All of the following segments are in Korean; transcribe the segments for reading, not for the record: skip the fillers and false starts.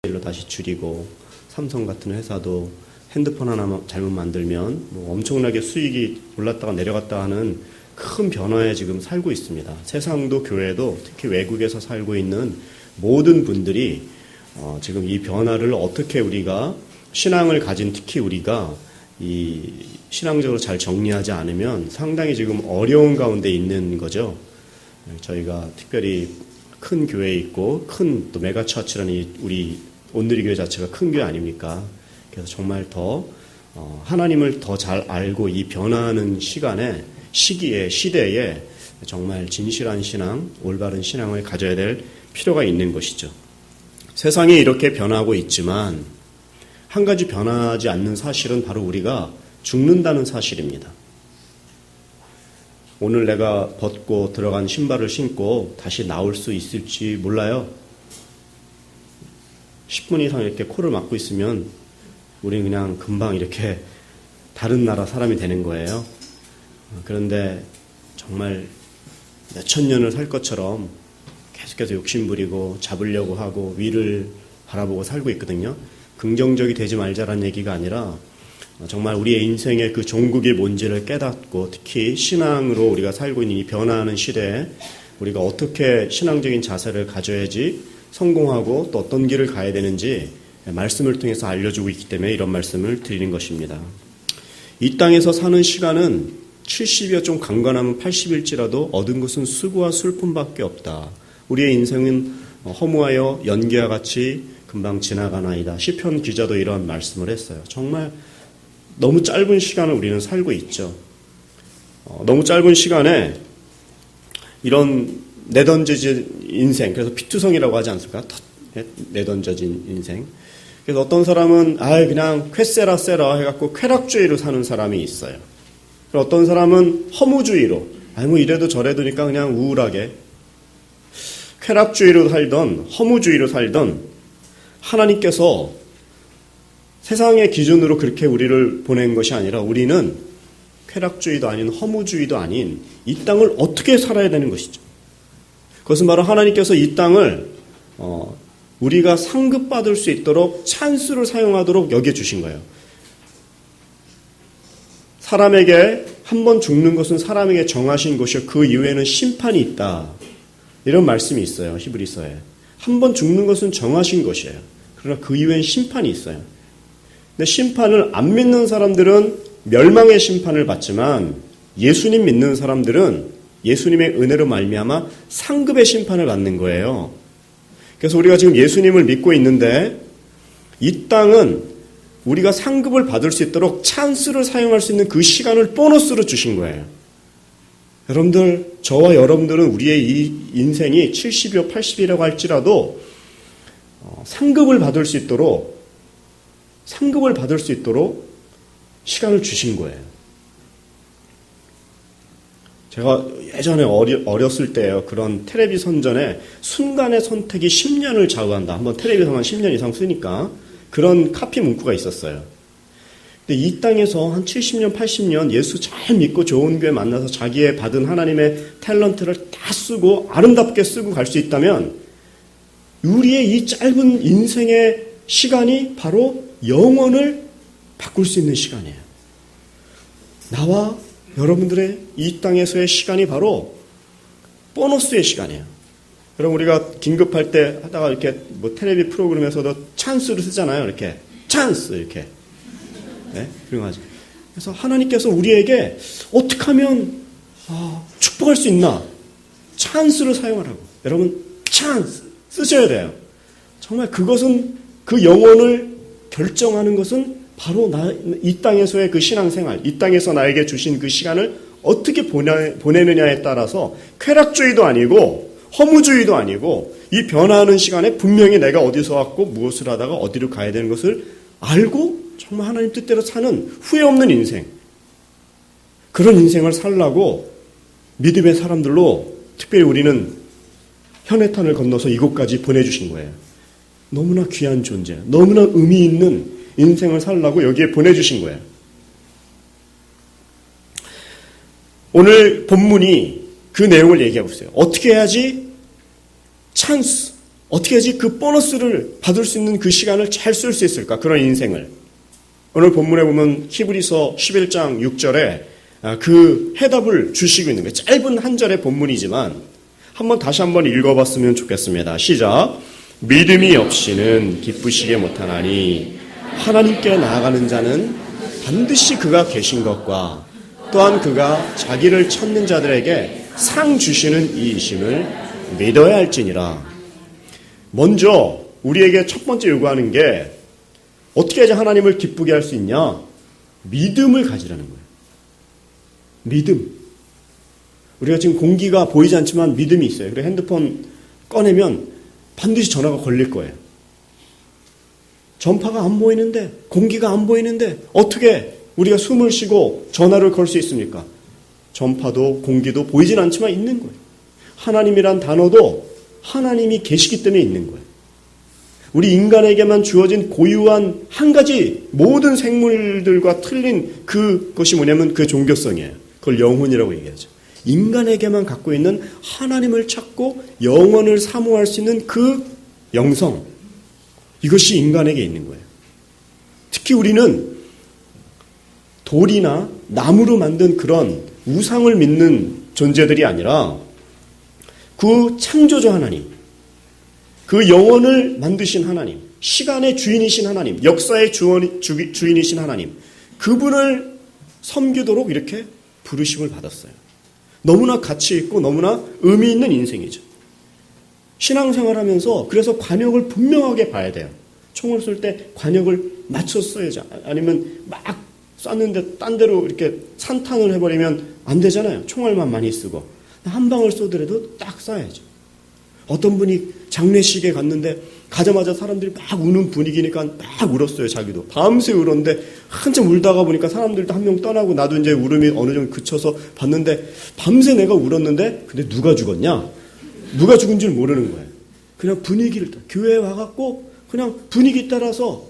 일로 다시 줄이고, 삼성 같은 회사도 핸드폰 하나 잘못 만들면 뭐 엄청나게 수익이 올랐다가 내려갔다 하는 큰 변화에 지금 살고 있습니다. 세상도 교회도 특히 외국에서 살고 있는 모든 분들이 지금 이 변화를 어떻게 우리가 신앙을 가진 특히 우리가 이 신앙적으로 잘 정리하지 않으면 상당히 지금 어려운 가운데 있는 거죠. 저희가 특별히 큰 교회에 있고 큰 또 메가처치라는 우리 온누리 교회 자체가 큰 교회 아닙니까? 그래서 정말 더 하나님을 더 잘 알고 이 변화하는 시기에 시대에 정말 진실한 신앙, 올바른 신앙을 가져야 될 필요가 있는 것이죠. 세상이 이렇게 변하고 있지만 한 가지 변하지 않는 사실은 바로 우리가 죽는다는 사실입니다. 오늘 내가 벗고 들어간 신발을 신고 다시 나올 수 있을지 몰라요. 10분 이상 이렇게 코를 막고 있으면 우리는 그냥 금방 이렇게 다른 나라 사람이 되는 거예요. 그런데 정말 몇천 년을 살 것처럼 계속해서 욕심부리고 잡으려고 하고 위를 바라보고 살고 있거든요. 긍정적이 되지 말자라는 얘기가 아니라 정말 우리의 인생의 그 종국이 뭔지를 깨닫고 특히 신앙으로 우리가 살고 있는 이 변화하는 시대에 우리가 어떻게 신앙적인 자세를 가져야지 성공하고 또 어떤 길을 가야 되는지 말씀을 통해서 알려주고 있기 때문에 이런 말씀을 드리는 것입니다. 이 땅에서 사는 시간은 70이여 좀 강건하면 80일지라도 얻은 것은 수고와 슬픔밖에 없다. 우리의 인생은 허무하여 연기와 같이 금방 지나가나이다. 시편 기자도 이런 말씀을 했어요. 정말 너무 짧은 시간을 우리는 살고 있죠. 너무 짧은 시간에 이런 내던져진 인생, 그래서 피투성이라고 하지 않습니까? 내던져진 인생. 그래서 어떤 사람은 그냥 쾌세라 해갖고 쾌락주의로 사는 사람이 있어요. 어떤 사람은 허무주의로 뭐 이래도 저래도니까 그냥 우울하게 쾌락주의로 살던 허무주의로 살던 하나님께서 세상의 기준으로 그렇게 우리를 보낸 것이 아니라 우리는 쾌락주의도 아닌 허무주의도 아닌 이 땅을 어떻게 살아야 되는 것이죠. 그것은 바로 하나님께서 이 땅을 우리가 상급받을 수 있도록 찬스를 사용하도록 여겨주신 거예요. 사람에게 한 번 죽는 것은 사람에게 정하신 것이요 그 이후에는 심판이 있다. 이런 말씀이 있어요. 히브리서에. 한 번 죽는 것은 정하신 것이에요. 그러나 그 이후엔 심판이 있어요. 근데 심판을 안 믿는 사람들은 멸망의 심판을 받지만 예수님 믿는 사람들은 예수님의 은혜로 말미암아 상급의 심판을 받는 거예요. 그래서 우리가 지금 예수님을 믿고 있는데 이 땅은 우리가 상급을 받을 수 있도록 찬스를 사용할 수 있는 그 시간을 보너스로 주신 거예요. 여러분들, 저와 여러분들은 우리의 이 인생이 70이요 80이라고 할지라도 상급을 받을 수 있도록 시간을 주신 거예요. 제가 예전에 어렸을 때요, 그런 텔레비 선전에 순간의 선택이 10년을 좌우한다. 한번 텔레비에서만 10년 이상 쓰니까 그런 카피 문구가 있었어요. 근데 이 땅에서 한 70년, 80년 예수 잘 믿고 좋은 교회 만나서 자기의 받은 하나님의 탤런트를 다 쓰고 아름답게 쓰고 갈 수 있다면 우리의 이 짧은 인생의 시간이 바로 영혼을 바꿀 수 있는 시간이에요. 나와 여러분들의 이 땅에서의 시간이 바로 보너스의 시간이에요. 여러분, 우리가 긴급할 때 하다가 이렇게 뭐 텔레비 프로그램에서도 찬스를 쓰잖아요. 이렇게 찬스 이렇게. 네? 그런 거 하죠. 그래서 하나님께서 우리에게 어떻게 하면 축복할 수 있나? 찬스를 사용하라고. 여러분, 찬스 쓰셔야 돼요. 정말 그것은 그 영혼을 결정하는 것은 바로 이 땅에서의 그 신앙생활, 이 땅에서 나에게 주신 그 시간을 어떻게 보내느냐에 따라서 쾌락주의도 아니고 허무주의도 아니고 이 변화하는 시간에 분명히 내가 어디서 왔고 무엇을 하다가 어디로 가야 되는 것을 알고 정말 하나님 뜻대로 사는 후회 없는 인생, 그런 인생을 살라고 믿음의 사람들로 특별히 우리는 현해탄을 건너서 이곳까지 보내주신 거예요. 너무나 귀한 존재, 너무나 의미 있는 인생을 살라고 여기에 보내주신 거예요. 오늘 본문이 그 내용을 얘기하고 있어요. 어떻게 해야지 찬스, 어떻게 하지 그 보너스를 받을 수 있는 그 시간을 잘 쓸 수 있을까? 그런 인생을. 오늘 본문에 보면 히브리서 11장 6절에 그 해답을 주시고 있는 거예요. 짧은 한 절의 본문이지만 다시 한번 읽어봤으면 좋겠습니다. 시작. 믿음이 없이는 기쁘시게 못하나니 하나님께 나아가는 자는 반드시 그가 계신 것과 또한 그가 자기를 찾는 자들에게 상 주시는 이이심을 믿어야 할지니라. 먼저 우리에게 첫 번째 요구하는 게 어떻게 해야 하나님을 기쁘게 할 수 있냐? 믿음을 가지라는 거예요. 믿음. 우리가 지금 공기가 보이지 않지만 믿음이 있어요. 그리고 핸드폰 꺼내면 반드시 전화가 걸릴 거예요. 전파가 안 보이는데, 공기가 안 보이는데 어떻게 우리가 숨을 쉬고 전화를 걸 수 있습니까? 전파도 공기도 보이진 않지만 있는 거예요. 하나님이란 단어도 하나님이 계시기 때문에 있는 거예요. 우리 인간에게만 주어진 고유한 한 가지 모든 생물들과 틀린 그것이 뭐냐면 그 종교성이에요. 그걸 영혼이라고 얘기하죠. 인간에게만 갖고 있는 하나님을 찾고 영혼을 사모할 수 있는 그 영성, 이것이 인간에게 있는 거예요. 특히 우리는 돌이나 나무로 만든 그런 우상을 믿는 존재들이 아니라 그 창조주 하나님, 그 영혼을 만드신 하나님, 시간의 주인이신 하나님, 역사의 주인이신 하나님, 그분을 섬기도록 이렇게 부르심을 받았어요. 너무나 가치 있고 너무나 의미 있는 인생이죠. 신앙생활하면서 그래서 관역을 분명하게 봐야 돼요. 총을 쏠 때 관역을 맞춰 써야죠. 아니면 막 쐈는데 딴 데로 이렇게 산탄을 해버리면 안 되잖아요. 총알만 많이 쓰고. 한 방을 쏘더라도 딱 쏴야죠. 어떤 분이 장례식에 갔는데 가자마자 사람들이 막 우는 분위기니까 막 울었어요. 자기도 밤새 울었는데 한참 울다가 보니까 사람들도 한 명 떠나고 나도 이제 울음이 어느 정도 그쳐서 봤는데 밤새 내가 울었는데 근데 누가 죽었냐? 누가 죽은 줄 모르는 거예요. 그냥 분위기를 교회에 와갖고 그냥 분위기 따라서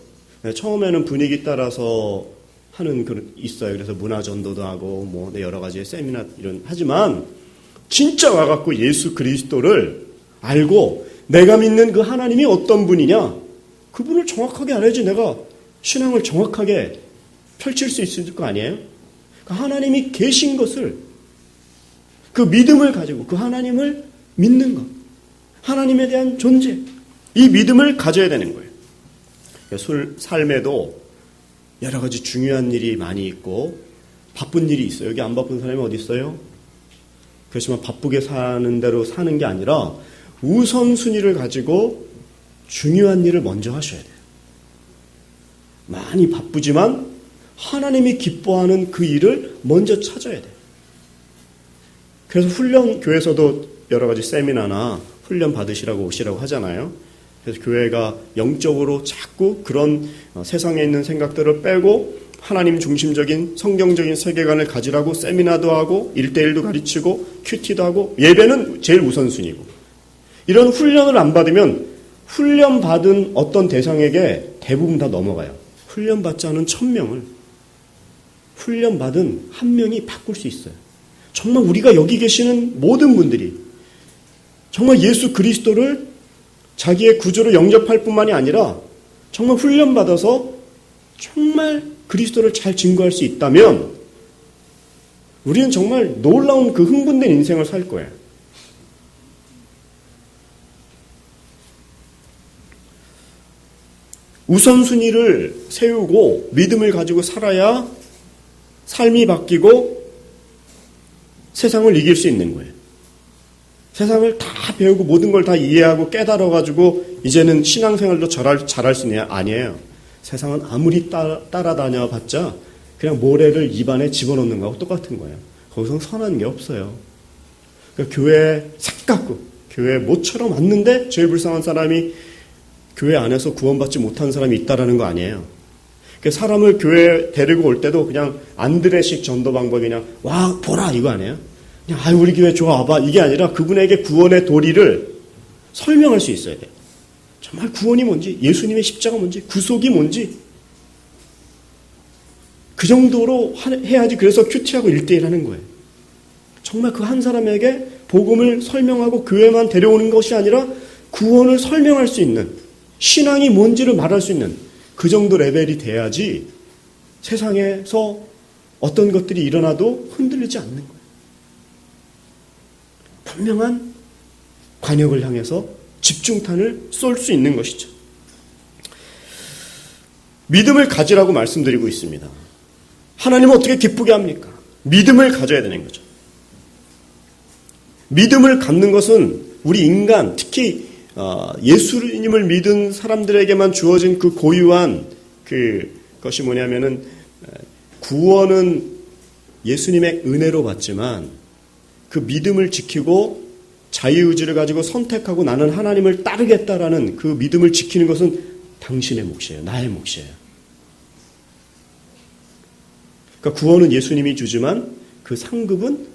처음에는 분위기 따라서 하는 그런 있어요. 그래서 문화 전도도 하고 뭐 여러 가지 세미나 이런 하지만 진짜 와갖고 예수 그리스도를 알고 내가 믿는 그 하나님이 어떤 분이냐? 그분을 정확하게 알아야지 내가 신앙을 정확하게 펼칠 수 있을 거 아니에요? 그 하나님이 계신 것을, 그 믿음을 가지고 그 하나님을 믿는 것, 하나님에 대한 존재, 이 믿음을 가져야 되는 거예요. 삶에도 여러 가지 중요한 일이 많이 있고 바쁜 일이 있어요. 여기 안 바쁜 사람이 어디 있어요? 그렇지만 바쁘게 사는 대로 사는 게 아니라 우선순위를 가지고 중요한 일을 먼저 하셔야 돼요. 많이 바쁘지만 하나님이 기뻐하는 그 일을 먼저 찾아야 돼요. 그래서 교회에서도 여러 가지 세미나나 훈련 받으시라고 오시라고 하잖아요. 그래서 교회가 영적으로 자꾸 그런 세상에 있는 생각들을 빼고 하나님 중심적인 성경적인 세계관을 가지라고 세미나도 하고 1대1도 가르치고 큐티도 하고 예배는 제일 우선순위고, 이런 훈련을 안 받으면 훈련받은 어떤 대상에게 대부분 다 넘어가요. 훈련받지 않은 1000명을 훈련받은 한 명이 바꿀 수 있어요. 정말 우리가 여기 계시는 모든 분들이 정말 예수 그리스도를 자기의 구주로 영접할 뿐만이 아니라 정말 훈련받아서 정말 그리스도를 잘 증거할 수 있다면 우리는 정말 놀라운 그 흥분된 인생을 살 거예요. 우선순위를 세우고 믿음을 가지고 살아야 삶이 바뀌고 세상을 이길 수 있는 거예요. 세상을 다 배우고 모든 걸 다 이해하고 깨달아가지고 이제는 신앙생활도 잘할 수 있냐? 아니에요. 세상은 아무리 따라다녀 봤자 그냥 모래를 입안에 집어넣는 거하고 똑같은 거예요. 거기서 선한 게 없어요. 그러니까 교회에 삭갖고 교회에 모처럼 왔는데 제일 불쌍한 사람이 교회 안에서 구원받지 못한 사람이 있다라는 거 아니에요. 그러니까 사람을 교회에 데리고 올 때도 그냥 안드레식 전도 방법이 그냥 와 보라 이거 아니에요. 그냥 아유 우리 교회 좋아 와봐 이게 아니라 그분에게 구원의 도리를 설명할 수 있어야 돼요. 정말 구원이 뭔지, 예수님의 십자가 뭔지, 구속이 뭔지 그 정도로 해야지. 그래서 큐티하고 1대1 하는 거예요. 정말 그 한 사람에게 복음을 설명하고 교회만 데려오는 것이 아니라 구원을 설명할 수 있는, 신앙이 뭔지를 말할 수 있는 그 정도 레벨이 돼야지 세상에서 어떤 것들이 일어나도 흔들리지 않는 거예요. 분명한 관역을 향해서 집중탄을 쏠 수 있는 것이죠. 믿음을 가지라고 말씀드리고 있습니다. 하나님은 어떻게 기쁘게 합니까? 믿음을 가져야 되는 거죠. 믿음을 갖는 것은 우리 인간, 특히 예수님을 믿은 사람들에게만 주어진 그 고유한 그것이 뭐냐면은, 구원은 예수님의 은혜로 받지만 그 믿음을 지키고 자유의지를 가지고 선택하고 나는 하나님을 따르겠다라는 그 믿음을 지키는 것은 당신의 몫이에요. 나의 몫이에요. 그러니까 구원은 예수님이 주지만 그 상급은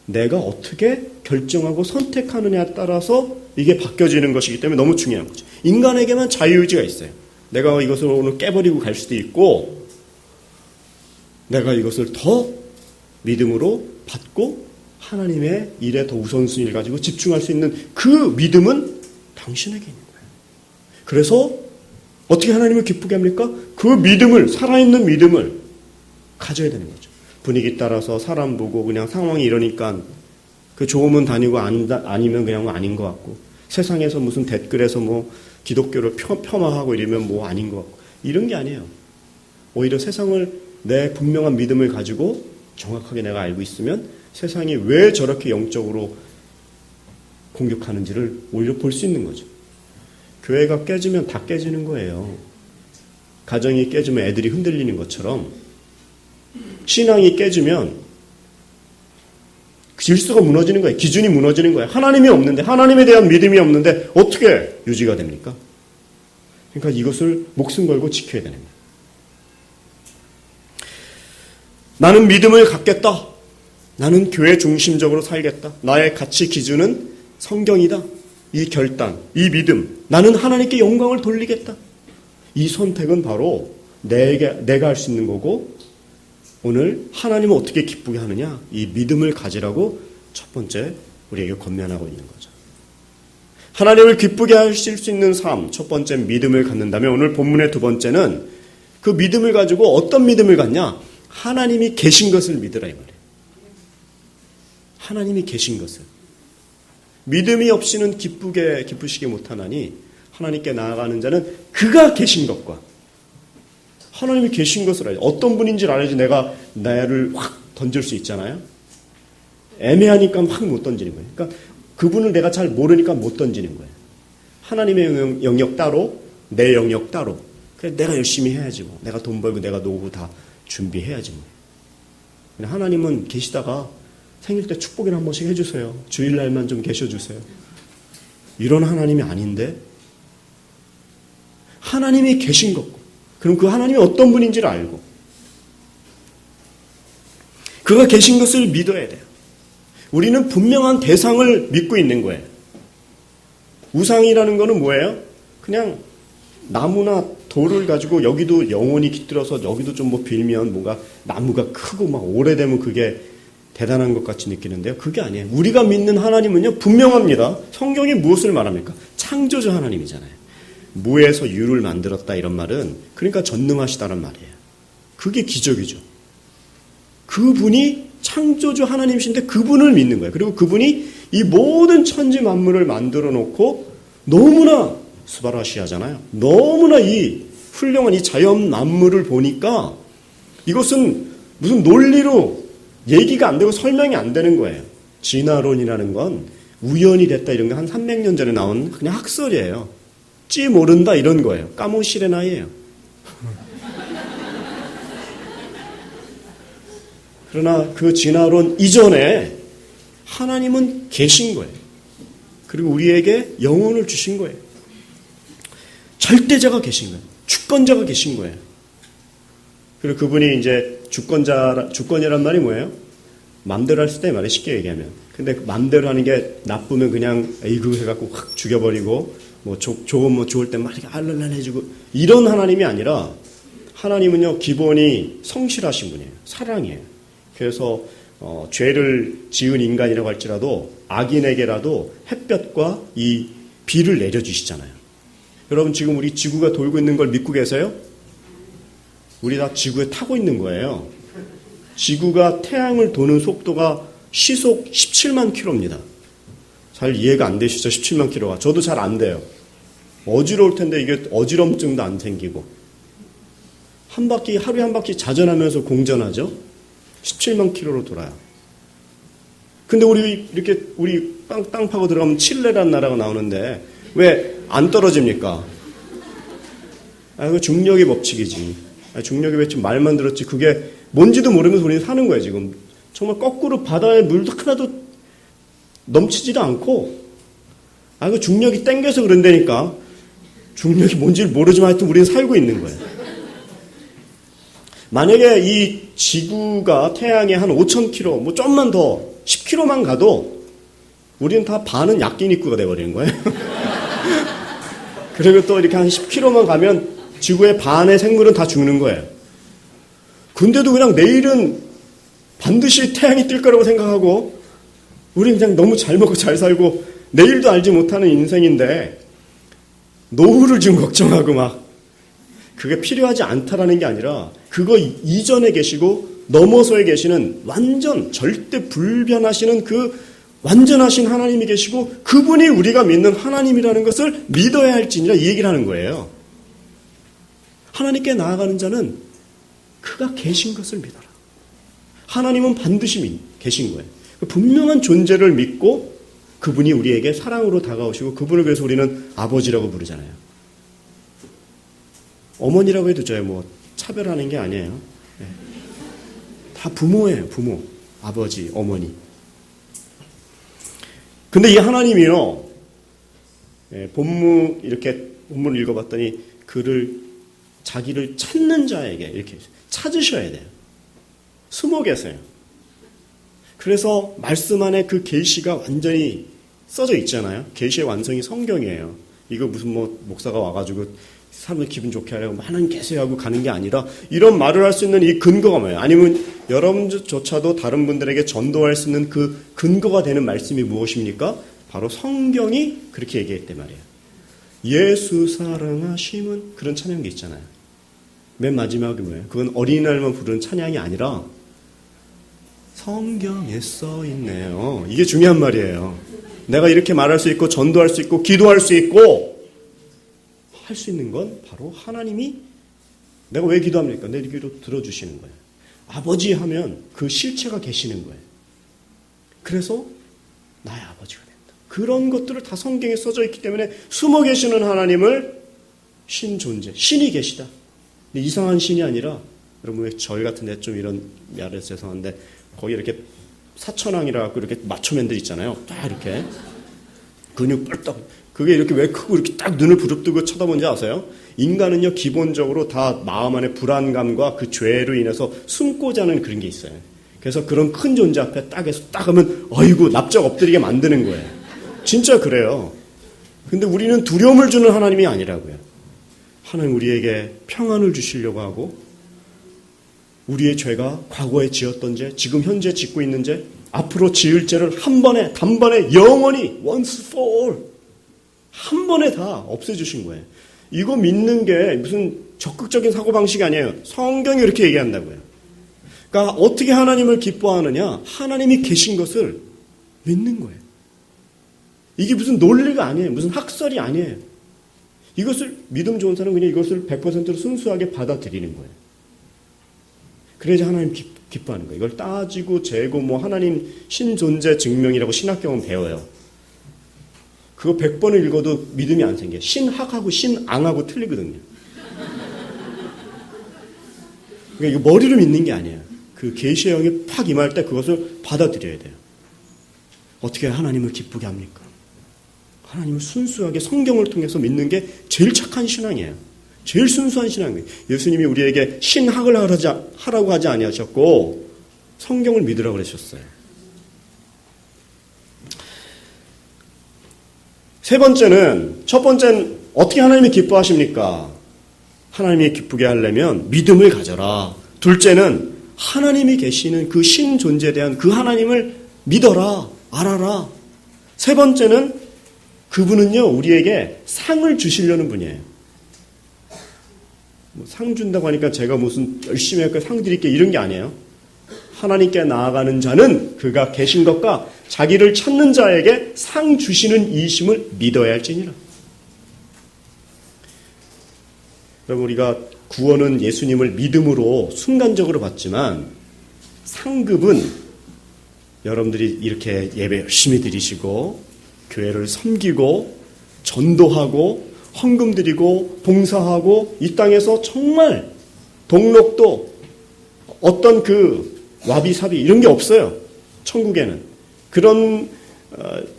내가 어떻게 결정하고 선택하느냐에 따라서 이게 바뀌어지는 것이기 때문에 너무 중요한 거죠. 인간에게만 자유의지가 있어요. 내가 이것을 오늘 깨버리고 갈 수도 있고, 내가 이것을 더 믿음으로 받고 하나님의 일에 더 우선순위를 가지고 집중할 수 있는 그 믿음은 당신에게 있는 거예요. 그래서 어떻게 하나님을 기쁘게 합니까? 그 믿음을, 살아있는 믿음을 가져야 되는 거죠. 분위기 따라서 사람 보고 그냥 상황이 이러니까 그 좋으면 다니고 아니면 그냥 아닌 것 같고, 세상에서 무슨 댓글에서 뭐 기독교를 폄하하고 이러면 뭐 아닌 것 같고, 이런 게 아니에요. 오히려 세상을 내 분명한 믿음을 가지고 정확하게 내가 알고 있으면 세상이 왜 저렇게 영적으로 공격하는지를 오히려 볼 수 있는 거죠. 교회가 깨지면 다 깨지는 거예요. 가정이 깨지면 애들이 흔들리는 것처럼 신앙이 깨지면 질서가 무너지는 거예요. 기준이 무너지는 거예요. 하나님이 없는데, 하나님에 대한 믿음이 없는데 어떻게 유지가 됩니까? 그러니까 이것을 목숨 걸고 지켜야 되는 거예요. 나는 믿음을 갖겠다. 나는 교회 중심적으로 살겠다. 나의 가치 기준은 성경이다. 이 결단, 이 믿음. 나는 하나님께 영광을 돌리겠다. 이 선택은 바로 내가 할 수 있는 거고, 오늘 하나님은 어떻게 기쁘게 하느냐? 이 믿음을 가지라고 첫 번째 우리에게 권면하고 있는 거죠. 하나님을 기쁘게 하실 수 있는 삶, 첫 번째 믿음을 갖는다면, 오늘 본문의 두 번째는 그 믿음을 가지고 어떤 믿음을 갖냐? 하나님이 계신 것을 믿으라 이 말이에요. 하나님이 계신 것을. 믿음이 없이는 기쁘시게 못하나니 하나님께 나아가는 자는 그가 계신 것과 하나님이 계신 것을 알아야지. 어떤 분인지를 알아야지 내가 나를 확 던질 수 있잖아요. 애매하니까 확 못 던지는 거예요. 그러니까 그분을 내가 잘 모르니까 못 던지는 거예요. 하나님의 영역 따로, 내 영역 따로. 그래서 내가 열심히 해야지 뭐. 내가 돈 벌고 내가 노후 다 준비해야지 뭐. 하나님은 계시다가 생일 때 축복이나 한 번씩 해주세요. 주일날만 좀 계셔주세요. 이런 하나님이 아닌데, 하나님이 계신 것고, 그럼 그 하나님이 어떤 분인지를 알고 그가 계신 것을 믿어야 돼요. 우리는 분명한 대상을 믿고 있는 거예요. 우상이라는 거는 뭐예요? 그냥 나무나 돌을 가지고 여기도 영혼이 깃들어서 여기도 좀 뭐 빌면 뭔가 나무가 크고 막 오래되면 그게 대단한 것 같이 느끼는데요. 그게 아니에요. 우리가 믿는 하나님은요, 분명합니다. 성경이 무엇을 말합니까? 창조주 하나님이잖아요. 무에서 유를 만들었다 이런 말은 그러니까 전능하시다는 말이에요. 그게 기적이죠. 그분이 창조주 하나님이신데 그분을 믿는 거예요. 그리고 그분이 이 모든 천지 만물을 만들어 놓고 너무나 스바라시하잖아요. 너무나 이 훌륭한 이 자연 만물을 보니까 이것은 무슨 논리로 얘기가 안 되고 설명이 안 되는 거예요. 진화론이라는 건 우연이 됐다 이런 게 한 300년 전에 나온 그냥 학설이에요. 찌 모른다 이런 거예요. 까무시레나이에요. 그러나 그 진화론 이전에 하나님은 계신 거예요. 그리고 우리에게 영혼을 주신 거예요. 절대자가 계신 거예요. 주권자가 계신 거예요. 그리고 그분이 이제 주권이란 말이 뭐예요? 맘대로 할 수 있다 이 말이에요. 쉽게 얘기하면. 근데 맘대로 하는 게 나쁘면 그냥 에이그 해갖고 확 죽여버리고 뭐 좋을 때 막 이렇게 알랄랄 해주고 이런 하나님이 아니라 하나님은요 기본이 성실하신 분이에요. 사랑이에요. 그래서 죄를 지은 인간이라고 할지라도 악인에게라도 햇볕과 이 비를 내려주시잖아요. 여러분 지금 우리 지구가 돌고 있는 걸 믿고 계세요? 우리 다 지구에 타고 있는 거예요. 지구가 태양을 도는 속도가 시속 17만 킬로입니다. 잘 이해가 안 되시죠? 17만 킬로가. 저도 잘 안 돼요. 어지러울 텐데 이게 어지럼증도 안 생기고. 하루에 한 바퀴 자전하면서 공전하죠? 17만 킬로로 돌아요. 근데 우리 땅 파고 들어가면 칠레라는 나라가 나오는데 왜 안 떨어집니까? 그 중력의 법칙이지. 중력의 법칙 말만 들었지 그게 뭔지도 모르면서 우리는 사는 거예요 지금. 정말 거꾸로 바다에 물도 하나도 넘치지도 않고 그 중력이 땡겨서 그런다니까. 중력이 뭔지를 모르지만 하여튼 우리는 살고 있는 거예요. 만약에 이 지구가 태양에 한 5,000km, 뭐 좀만 더 10km만 가도 우리는 다 반은 약기니꾸가 돼버리는 거예요. 그리고 또 이렇게 한 10km만 가면 지구의 반의 생물은 다 죽는 거예요. 근데도 그냥 내일은 반드시 태양이 뜰 거라고 생각하고 우리는 그냥 너무 잘 먹고 잘 살고 내일도 알지 못하는 인생인데 노후를 지금 걱정하고 막 그게 필요하지 않다라는 게 아니라 그거 이전에 계시고 넘어서에 계시는 완전 절대 불변하시는 그 완전하신 하나님이 계시고 그분이 우리가 믿는 하나님이라는 것을 믿어야 할지니라 이 얘기를 하는 거예요. 하나님께 나아가는 자는 그가 계신 것을 믿어라. 하나님은 반드시 계신 거예요. 분명한 존재를 믿고 그분이 우리에게 사랑으로 다가오시고 그분을 위해서 우리는 아버지라고 부르잖아요. 어머니라고 해도 저요 뭐 차별하는 게 아니에요. 네. 다 부모예요. 부모. 아버지, 어머니. 근데 이 하나님이요. 본문을 읽어봤더니 자기를 찾는 자에게 이렇게 찾으셔야 돼요. 숨어 계세요. 그래서 말씀 안에 그 계시가 완전히 써져 있잖아요. 계시의 완성이 성경이에요. 이거 무슨 목사가 와가지고 사람들 기분 좋게 하려고 하나님 계세요 하고 가는 게 아니라 이런 말을 할 수 있는 이 근거가 뭐예요? 아니면 여러분조차도 다른 분들에게 전도할 수 있는 그 근거가 되는 말씀이 무엇입니까? 바로 성경이 그렇게 얘기했단 말이에요. 예수 사랑하심은 그런 찬양이 있잖아요. 맨 마지막이 뭐예요? 그건 어린이날만 부르는 찬양이 아니라 성경에 써 있네요. 이게 중요한 말이에요. 내가 이렇게 말할 수 있고 전도할 수 있고 기도할 수 있고 할 수 있는 건 바로 하나님이 내가 왜 기도합니까? 내 기도 들어주시는 거예요. 아버지 하면 그 실체가 계시는 거예요. 그래서 나의 아버지가 된다. 그런 것들을 다 성경에 써져 있기 때문에 숨어 계시는 하나님을 신존재, 신이 계시다. 근데 이상한 신이 아니라 여러분 왜 저희 같은 데 좀 이런 말해서 죄송한데 거기 이렇게 사천왕이라 갖고 이렇게 마초맨들 있잖아요. 딱 이렇게 근육 뿔떡 그게 이렇게 왜 크고 이렇게 딱 눈을 부릅뜨고 쳐다보는지 아세요? 인간은요 기본적으로 다 마음 안에 불안감과 그 죄로 인해서 숨고자 하는 그런 게 있어요. 그래서 그런 큰 존재 앞에 딱 해서 딱 하면 어이구 납작 엎드리게 만드는 거예요. 진짜 그래요. 근데 우리는 두려움을 주는 하나님이 아니라고요. 하나님 우리에게 평안을 주시려고 하고 우리의 죄가 과거에 지었던 죄, 지금 현재 짓고 있는 죄, 앞으로 지을 죄를 한 번에 단번에 영원히 once for all 한 번에 다 없애주신 거예요. 이거 믿는 게 무슨 적극적인 사고방식이 아니에요. 성경이 이렇게 얘기한다고요. 그러니까 어떻게 하나님을 기뻐하느냐? 하나님이 계신 것을 믿는 거예요. 이게 무슨 논리가 아니에요. 무슨 학설이 아니에요. 이것을 믿음 좋은 사람은 그냥 이것을 100%로 순수하게 받아들이는 거예요. 그래야지 하나님 기뻐하는 거예요. 이걸 따지고 재고 하나님 신존재 증명이라고 신학경은 배워요. 그거 100번을 읽어도 믿음이 안 생겨요. 신학하고 신앙하고 틀리거든요. 그러니까 이거 머리로 믿는 게 아니에요. 그 계시의 영이 팍 임할 때 그것을 받아들여야 돼요. 어떻게 하나님을 기쁘게 합니까? 하나님을 순수하게 성경을 통해서 믿는 게 제일 착한 신앙이에요. 제일 순수한 신앙이에요. 예수님이 우리에게 신학을 하라고 하지 아니하셨고 성경을 믿으라고 그러셨어요. 세 번째는, 첫 번째는 어떻게 하나님이 기뻐하십니까? 하나님이 기쁘게 하려면 믿음을 가져라. 둘째는 하나님이 계시는 그 신존재에 대한 그 하나님을 믿어라, 알아라. 세 번째는 그분은요, 우리에게 상을 주시려는 분이에요. 상 준다고 하니까 제가 무슨 열심히 할까 상 드릴게 이런 게 아니에요. 하나님께 나아가는 자는 그가 계신 것과 자기를 찾는 자에게 상 주시는 이심을 믿어야 할지니라. 여러분, 우리가 구원은 예수님을 믿음으로 순간적으로 받지만 상급은 여러분들이 이렇게 예배 열심히 드리시고 교회를 섬기고 전도하고 헌금 드리고 봉사하고 이 땅에서 정말 동력도 어떤 그 와비사비 이런 게 없어요. 천국에는. 그런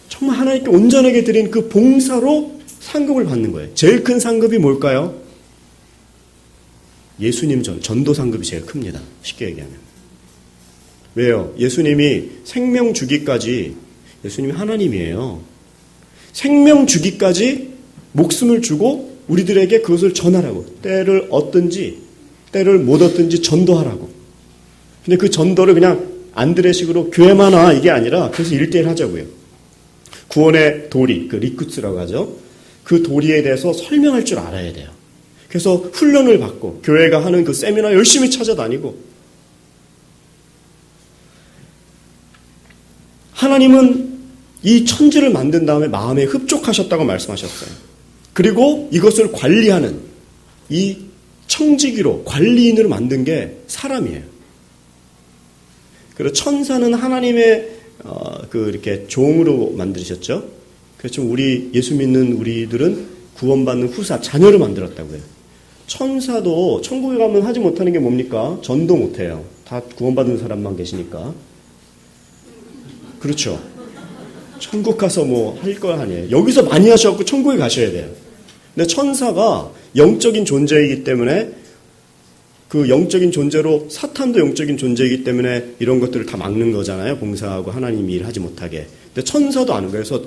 정말 하나님께 온전하게 드린 그 봉사로 상급을 받는 거예요. 제일 큰 상급이 뭘까요? 예수님 전도 상급이 제일 큽니다. 쉽게 얘기하면. 왜요? 예수님이 생명 주기까지, 예수님이 하나님이에요. 생명 주기까지 목숨을 주고 우리들에게 그것을 전하라고. 때를 얻든지 때를 못 얻든지 전도하라고. 근데 그 전도를 그냥 안드레식으로 교회만 와 이게 아니라 그래서 1:1 하자고요. 구원의 도리, 그 리쿠스라고 하죠. 그 도리에 대해서 설명할 줄 알아야 돼요. 그래서 훈련을 받고 교회가 하는 그 세미나 열심히 찾아다니고 하나님은 이 천지를 만든 다음에 마음에 흡족하셨다고 말씀하셨어요. 그리고 이것을 관리하는 이 청지기로 관리인으로 만든 게 사람이에요. 그리고 천사는 하나님의 이렇게 종으로 만드셨죠. 그래서 우리 예수 믿는 우리들은 구원받는 후사 자녀를 만들었다고요. 천사도 천국에 가면 하지 못하는 게 뭡니까? 전도 못해요. 다 구원받은 사람만 계시니까. 그렇죠. 천국 가서 뭐 할 거 아니에요. 여기서 많이 하셔갖고 천국에 가셔야 돼요. 근데 천사가 영적인 존재이기 때문에 그 영적인 존재로 사탄도 영적인 존재이기 때문에 이런 것들을 다 막는 거잖아요. 봉사하고 하나님 일 하지 못하게. 근데 천사도 아는 거예요. 그래서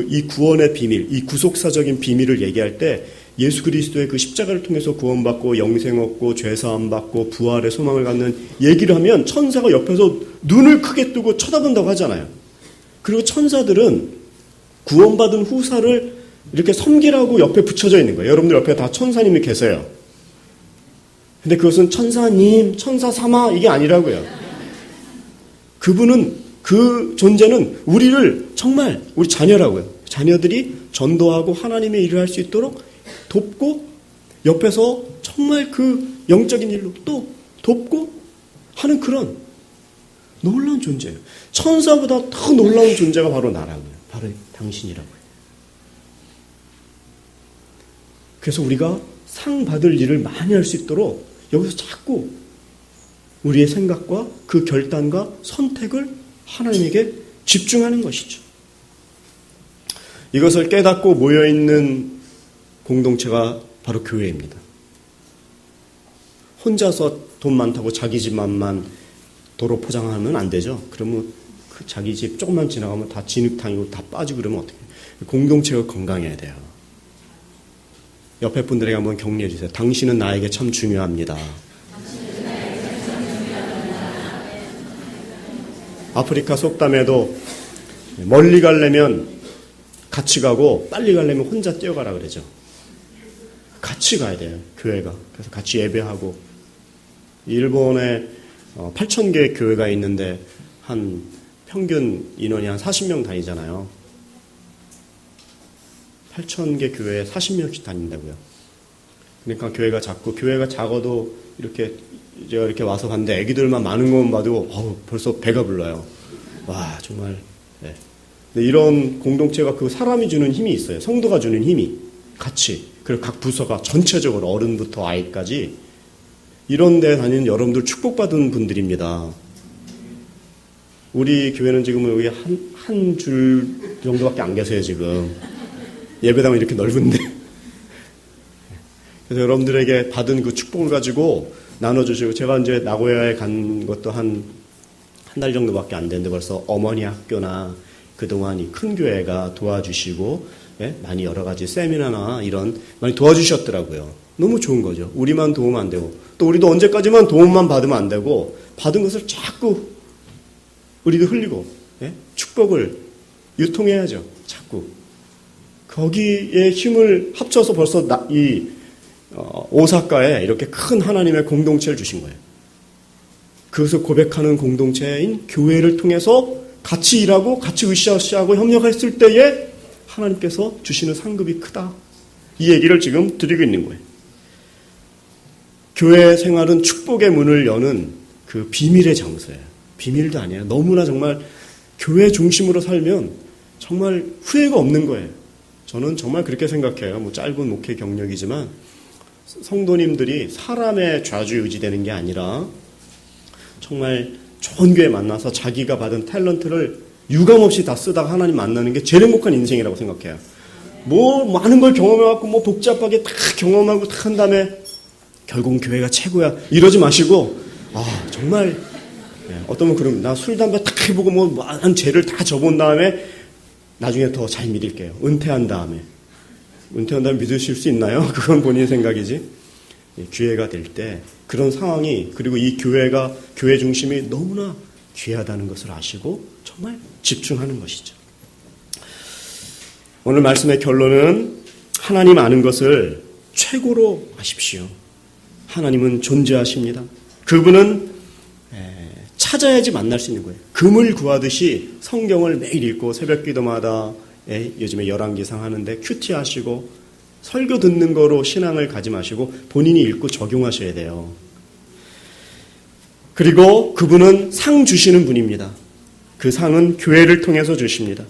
이 구원의 비밀, 이 구속사적인 비밀을 얘기할 때 예수 그리스도의 그 십자가를 통해서 구원받고 영생 얻고 죄사함 받고 부활의 소망을 갖는 얘기를 하면 천사가 옆에서 눈을 크게 뜨고 쳐다본다고 하잖아요. 그리고 천사들은 구원받은 후사를 이렇게 섬기라고 옆에 붙여져 있는 거예요. 여러분들 옆에 다 천사님이 계세요. 근데 그것은 천사님, 천사삼아 이게 아니라고요. 그분은 그 존재는 우리를 정말 우리 자녀라고요. 자녀들이 전도하고 하나님의 일을 할 수 있도록 돕고 옆에서 정말 그 영적인 일로 또 돕고 하는 그런 놀라운 존재예요. 천사보다 더 놀라운 존재가 바로 나라고요. 바로 당신이라고요. 그래서 우리가 상 받을 일을 많이 할 수 있도록 여기서 자꾸 우리의 생각과 그 결단과 선택을 하나님에게 집중하는 것이죠. 이것을 깨닫고 모여있는 공동체가 바로 교회입니다. 혼자서 돈 많다고 자기 집만만 도로 포장하면 안 되죠. 그러면 그 자기 집 조금만 지나가면 다 진흙탕이고 다 빠지고 그러면 어떻게 해요? 공동체가 건강해야 돼요. 옆에 분들에게 한번 격려해 주세요. 당신은 나에게 참 중요합니다. 아프리카 속담에도 멀리 가려면 같이 가고 빨리 가려면 혼자 뛰어가라 그러죠. 같이 가야 돼요. 교회가. 그래서 같이 예배하고 일본에 8,000개 교회가 있는데 한 평균 인원이 한 40명 다니잖아요. 8,000개 교회에 40명씩 다닌다고요. 그러니까 교회가 작아도 이렇게 제가 이렇게 와서 봤는데 애기들만 많은 것만 봐도 벌써 배가 불러요. 와 정말. 네. 근데 이런 공동체가 그 사람이 주는 힘이 있어요. 성도가 주는 힘이 같이. 그리고 각 부서가 전체적으로 어른부터 아이까지 이런 데 다니는 여러분들 축복받은 분들입니다. 우리 교회는 지금 여기 한 줄 정도밖에 안 계세요 지금. 예배당은 이렇게 넓은데. 그래서 여러분들에게 받은 그 축복을 가지고 나눠주시고, 제가 이제 나고야에 간 것도 한 달 정도밖에 안 됐는데 벌써 어머니 학교나 그동안 이 큰 교회가 도와주시고, 예? 많이 여러 가지 세미나나 이런 많이 도와주셨더라고요. 너무 좋은 거죠. 우리만 도움 안 되고, 또 우리도 언제까지만 도움만 받으면 안 되고, 받은 것을 자꾸 우리도 흘리고, 예? 축복을 유통해야죠. 자꾸. 거기에 힘을 합쳐서 벌써 오사카에 이렇게 큰 하나님의 공동체를 주신 거예요. 그것을 고백하는 공동체인 교회를 통해서 같이 일하고 같이 으쌰으쌰하고 협력했을 때에 하나님께서 주시는 상급이 크다. 이 얘기를 지금 드리고 있는 거예요. 교회 생활은 축복의 문을 여는 그 비밀의 장소예요. 비밀도 아니에요. 너무나 정말 교회 중심으로 살면 정말 후회가 없는 거예요. 저는 정말 그렇게 생각해요. 뭐 짧은 목회 경력이지만 성도님들이 사람의 좌지우지되는 게 아니라 정말 좋은 교회 만나서 자기가 받은 탤런트를 유감없이 다 쓰다가 하나님 만나는 게 제일 행복한 인생이라고 생각해요. 뭐 많은 걸 경험해갖고 뭐 복잡하게 다 경험하고 다 한 다음에 결국 교회가 최고야 이러지 마시고 정말 어떤 분 그러면 나 술 담배 딱 해보고 뭐 많은 죄를 다 접은 다음에 나중에 더 잘 믿을게요. 은퇴한 다음에 믿으실 수 있나요? 그건 본인 생각이지. 기회가 될 때 그런 상황이 그리고 이 교회가 교회 중심이 너무나 귀하다는 것을 아시고 정말 집중하는 것이죠. 오늘 말씀의 결론은 하나님 아는 것을 최고로 아십시오. 하나님은 존재하십니다. 그분은 찾아야지 만날 수 있는 거예요. 금을 구하듯이 성경을 매일 읽고 새벽 기도마다 요즘에 열왕기상 하는데 큐티하시고 설교 듣는 거로 신앙을 가지 마시고 본인이 읽고 적용하셔야 돼요. 그리고 그분은 상 주시는 분입니다. 그 상은 교회를 통해서 주십니다.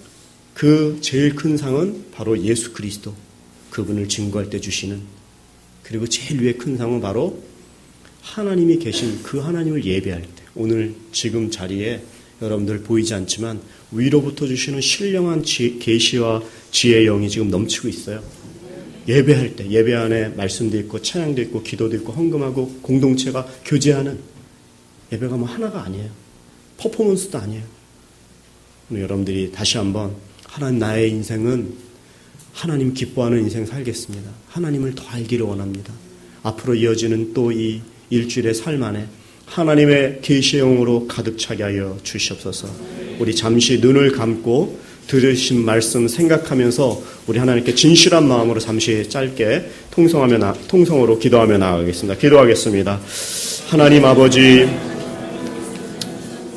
그 제일 큰 상은 바로 예수 그리스도, 그분을 증거할 때 주시는, 그리고 제일 위에 큰 상은 바로 하나님이 계신 그 하나님을 예배할 때, 오늘 지금 자리에 여러분들 보이지 않지만 위로부터 주시는 신령한 계시와 지혜의 영이 지금 넘치고 있어요. 예배할 때 예배 안에 말씀도 있고 찬양도 있고 기도도 있고 헌금하고 공동체가 교제하는 예배가 뭐 하나가 아니에요. 퍼포먼스도 아니에요. 오늘 여러분들이 다시 한번 하나님 나의 인생은 하나님 기뻐하는 인생 살겠습니다. 하나님을 더 알기를 원합니다. 앞으로 이어지는 또 이 일주일의 삶 안에 하나님의 계시의 영으로 가득 차게 하여 주시옵소서. 우리 잠시 눈을 감고 들으신 말씀 생각하면서 우리 하나님께 진실한 마음으로 잠시 짧게 통성으로 기도하며 나아가겠습니다. 기도하겠습니다. 하나님 아버지,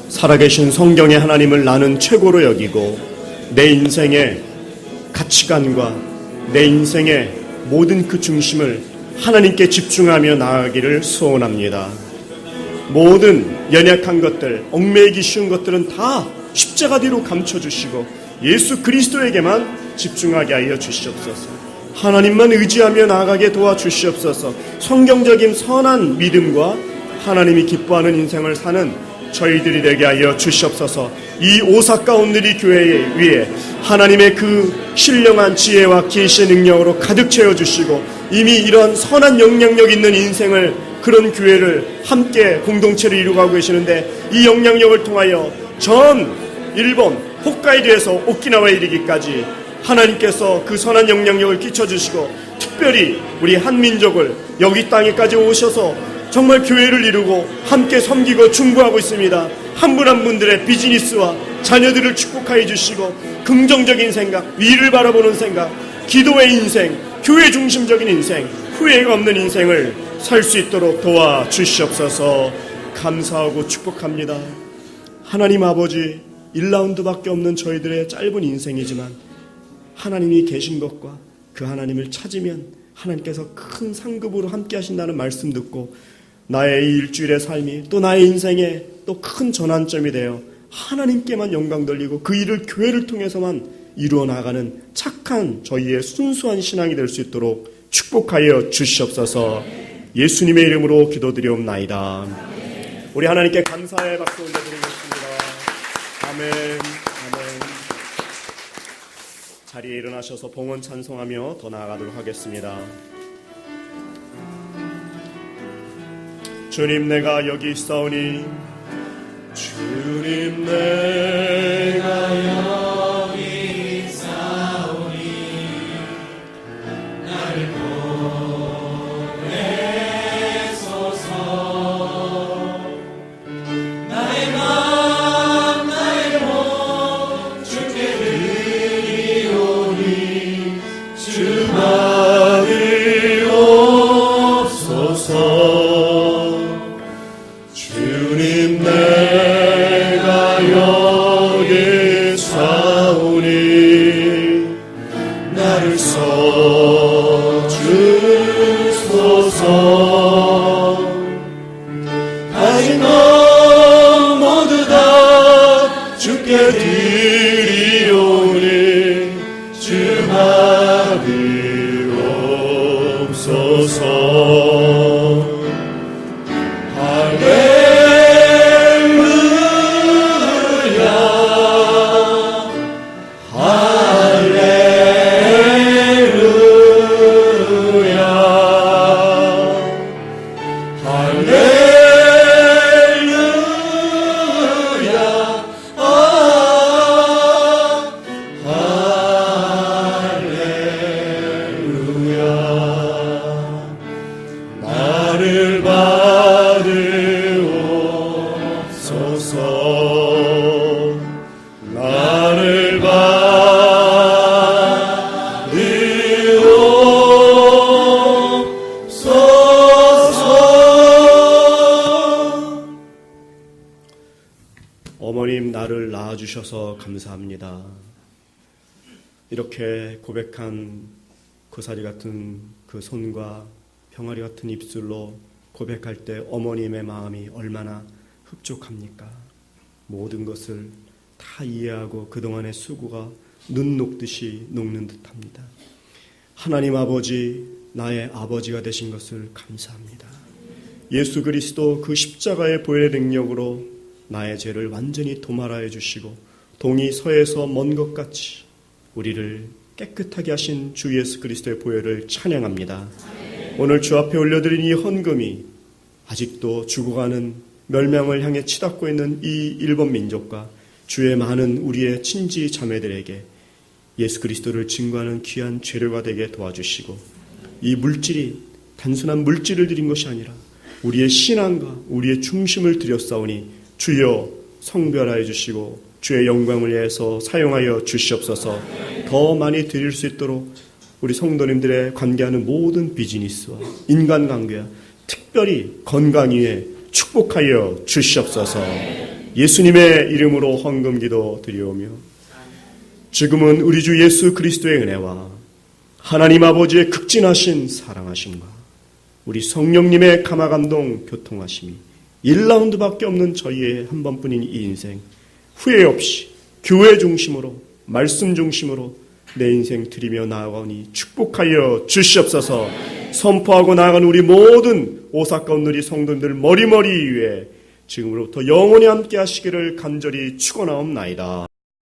살아계신 성경의 하나님을 나는 최고로 여기고 내 인생의 가치관과 내 인생의 모든 그 중심을 하나님께 집중하며 나아가기를 소원합니다. 모든 연약한 것들, 얽매이기 쉬운 것들은 다 십자가 뒤로 감춰주시고 예수 그리스도에게만 집중하게 하여 주시옵소서. 하나님만 의지하며 나아가게 도와주시옵소서. 성경적인 선한 믿음과 하나님이 기뻐하는 인생을 사는 저희들이 되게 하여 주시옵소서. 이 오사카 온누리 교회 위에 하나님의 그 신령한 지혜와 계시의 능력으로 가득 채워주시고 이미 이런 선한 영향력 있는 인생을, 그런 교회를 함께 공동체를 이루고 계시는데 이 영향력을 통하여 전 일본 홋카이도에서 오키나와에 이르기까지 하나님께서 그 선한 영향력을 끼쳐주시고 특별히 우리 한민족을 여기 땅에까지 오셔서 정말 교회를 이루고 함께 섬기고 중보하고 있습니다. 한 분 한 분들의 비즈니스와 자녀들을 축복하여 주시고 긍정적인 생각, 위를 바라보는 생각, 기도의 인생, 교회 중심적인 인생, 후회가 없는 인생을 살 수 있도록 도와주시옵소서. 감사하고 축복합니다. 하나님 아버지, 1라운드밖에 없는 저희들의 짧은 인생이지만 하나님이 계신 것과 그 하나님을 찾으면 하나님께서 큰 상급으로 함께 하신다는 말씀 듣고 나의 이 일주일의 삶이 또 나의 인생의 또 큰 전환점이 되어 하나님께만 영광 돌리고 그 일을 교회를 통해서만 이루어 나가는 착한 저희의 순수한 신앙이 될 수 있도록 축복하여 주시옵소서. 예수님의 이름으로 기도드리옵나이다. 우리 하나님께 감사의 박수 올려드리겠습니다. 아멘. 아멘. 자리에 일어나셔서 봉헌 찬송하며 더 나아가도록 하겠습니다. 주님 내가 여기 있사오니, 주님 내가 여기 있사오니 나를 보내소서. 나의 맘 나의 몸 주께 드리오니 주님 내가 여기 사오니 나를 써주소서. 아직 넌 모두 다 주께 드리오니 주 받으옵소서. 나를 받으옵소서. 나를 받으옵소서. 어머님 나를 낳아주셔서 감사합니다. 이렇게 고백한 고사리 같은 그 손과 병아리 같은 입술로 고백할 때 어머님의 마음이 얼마나 흡족합니까? 모든 것을 다 이해하고 그동안의 수고가 눈 녹듯이 녹는 듯합니다. 하나님 아버지, 나의 아버지가 되신 것을 감사합니다. 예수 그리스도 그 십자가의 보혈의 능력으로 나의 죄를 완전히 도말하여 주시고 동이 서에서 먼 것 같이 우리를 깨끗하게 하신 주 예수 그리스도의 보혈을 찬양합니다. 오늘 주 앞에 올려드린 이 헌금이 아직도 죽어가는 멸망을 향해 치닫고 있는 이 일본 민족과 주의 많은 우리의 친지 자매들에게 예수 그리스도를 증거하는 귀한 재료가 되게 도와주시고, 이 물질이 단순한 물질을 드린 것이 아니라 우리의 신앙과 우리의 중심을 드렸사오니 주여 성별하여 주시고 주의 영광을 위해서 사용하여 주시옵소서. 더 많이 드릴 수 있도록 우리 성도님들의 관계하는 모든 비즈니스와 인간관계와 특별히 건강 위에 축복하여 주시옵소서. 예수님의 이름으로 헌금기도 드리오며, 지금은 우리 주 예수 그리스도의 은혜와 하나님 아버지의 극진하신 사랑하심과 우리 성령님의 감화감동 교통하심이 1라운드밖에 없는 저희의 한 번뿐인 이 인생, 후회 없이 교회 중심으로 말씀 중심으로 내 인생 드리며 나아가오니 축복하여 주시옵소서. 선포하고 나아가는 우리 모든 오사카 온누리 성도님들 머리머리 위에 지금으로부터 영원히 함께 하시기를 간절히 축원하옵나이다.